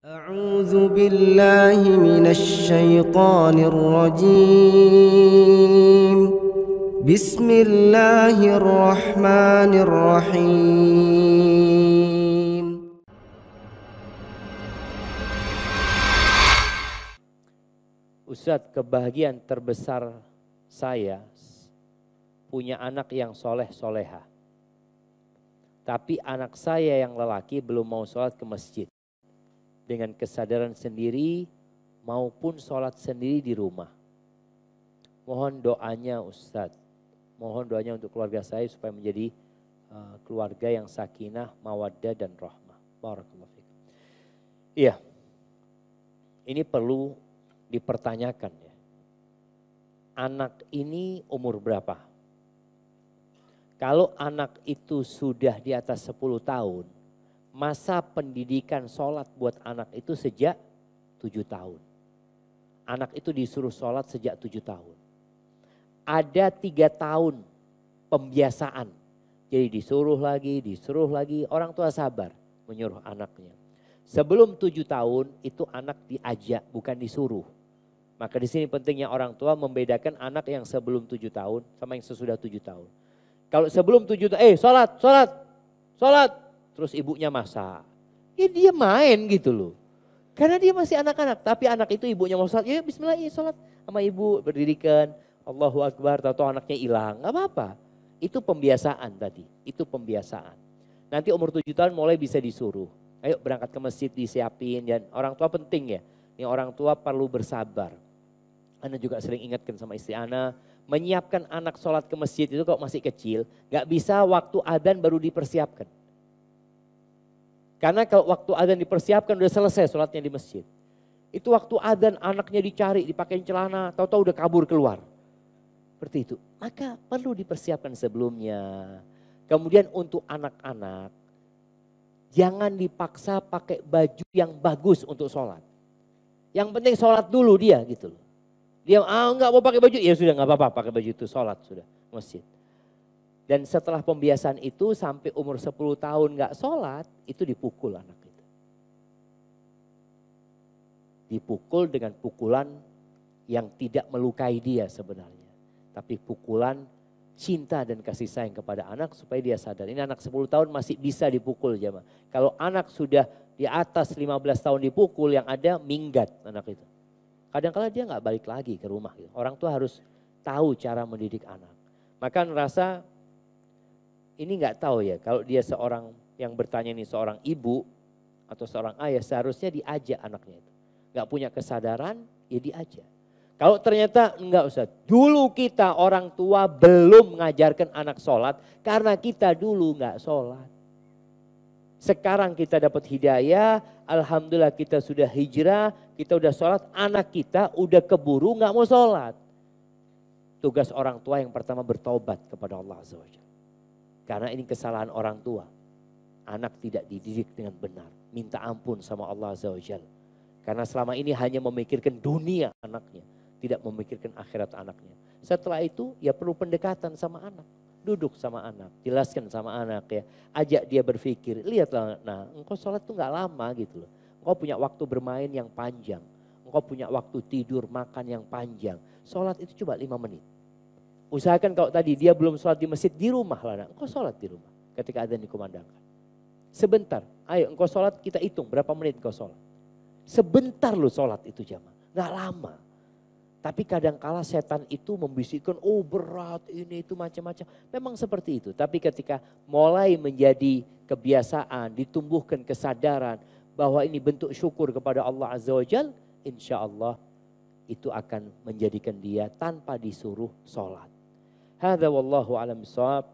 أعوذ بالله من الشيطان الرجيم بسم الله الرحمن الرحيم. Ustadz, kebahagiaan terbesar saya punya anak yang soleh soleha. Tapi anak saya yang lelaki belum mau sholat ke masjid. Dengan kesadaran sendiri maupun sholat sendiri di rumah. Mohon doanya Ustadz. Mohon doanya untuk keluarga saya supaya menjadi keluarga yang sakinah, mawaddah dan rahmah. Barakallahu fikum. Iya, ini perlu dipertanyakan ya. Anak ini umur berapa? Kalau anak itu sudah di atas 10 tahun, masa pendidikan sholat buat anak itu sejak 7 tahun. Anak itu disuruh sholat sejak 7 tahun. Ada 3 tahun pembiasaan. Jadi disuruh lagi, orang tua sabar menyuruh anaknya. Sebelum 7 tahun itu anak diajak bukan disuruh. Maka di sini pentingnya orang tua membedakan anak yang sebelum 7 tahun sama yang sesudah 7 tahun. Kalau sebelum 7 tahun, sholat. Terus ibunya masak. Ya dia main gitu loh. Karena dia masih anak-anak. Tapi anak itu ibunya mau sholat. Ya bismillah ya sholat sama ibu. Berdirikan. Allahu Akbar. Tahu-tahu anaknya hilang. Gak apa-apa. Itu pembiasaan tadi. Itu pembiasaan. Nanti umur 7 tahun mulai bisa disuruh. Ayo berangkat ke masjid disiapin. Dan orang tua penting ya. Ini orang tua perlu bersabar. Ana juga sering ingatkan sama istri Ana. Menyiapkan anak sholat ke masjid itu kalau masih kecil. Gak bisa waktu adzan baru dipersiapkan. Karena kalau waktu adzan dipersiapkan udah selesai sholatnya di masjid. Itu waktu adzan anaknya dicari, dipakein celana, tahu-tahu udah kabur keluar. Seperti itu. Maka perlu dipersiapkan sebelumnya. Kemudian untuk anak-anak, jangan dipaksa pakai baju yang bagus untuk sholat. Yang penting sholat dulu dia gitu loh. Dia enggak mau pakai baju, ya sudah enggak apa-apa pakai baju itu sholat sudah masjid. Dan setelah pembiasaan itu sampai umur 10 tahun gak sholat, itu dipukul anak itu. Dipukul dengan pukulan yang tidak melukai dia sebenarnya. Tapi pukulan cinta dan kasih sayang kepada anak supaya dia sadar. Ini anak 10 tahun masih bisa dipukul jemaah. Kalau anak sudah di atas 15 tahun dipukul, yang ada minggat anak itu. Kadang-kadang dia gak balik lagi ke rumah. Orang tua harus tahu cara mendidik anak. Maka ngerasa ini nggak tahu ya, kalau dia seorang yang bertanya ini seorang ibu atau seorang ayah, seharusnya diajak anaknya itu. Nggak punya kesadaran, ya diajak. Kalau ternyata enggak Ustaz, dulu kita orang tua belum mengajarkan anak sholat karena kita dulu nggak sholat. Sekarang kita dapat hidayah, alhamdulillah kita sudah hijrah, kita udah sholat, anak kita udah keburu nggak mau sholat. Tugas orang tua yang pertama bertobat kepada Allah Azza wa Jalla. Karena ini kesalahan orang tua. Anak tidak dididik dengan benar. Minta ampun sama Allah Azza wa Jalla. Karena selama ini hanya memikirkan dunia anaknya. Tidak memikirkan akhirat anaknya. Setelah itu ya perlu pendekatan sama anak. Duduk sama anak. Jelaskan sama anak ya. Ajak dia berpikir. Lihatlah, nah engkau sholat tuh gak lama gitu loh. Engkau punya waktu bermain yang panjang. Engkau punya waktu tidur, makan yang panjang. Sholat itu coba 5 menit. Usahakan kalau tadi dia belum sholat di masjid, di rumah lah. Engkau sholat di rumah ketika adzan dikumandangkan. Sebentar, ayo engkau sholat, kita hitung berapa menit engkau sholat. Sebentar lu sholat itu jamaah, gak lama. Tapi kadangkala setan itu membisikkan, oh berat ini itu macam-macam. Memang seperti itu, tapi ketika mulai menjadi kebiasaan, ditumbuhkan kesadaran bahwa ini bentuk syukur kepada Allah Azza wa Jalla, insya Allah itu akan menjadikan dia tanpa disuruh sholat. Hadza wallahu a'lam bishawab.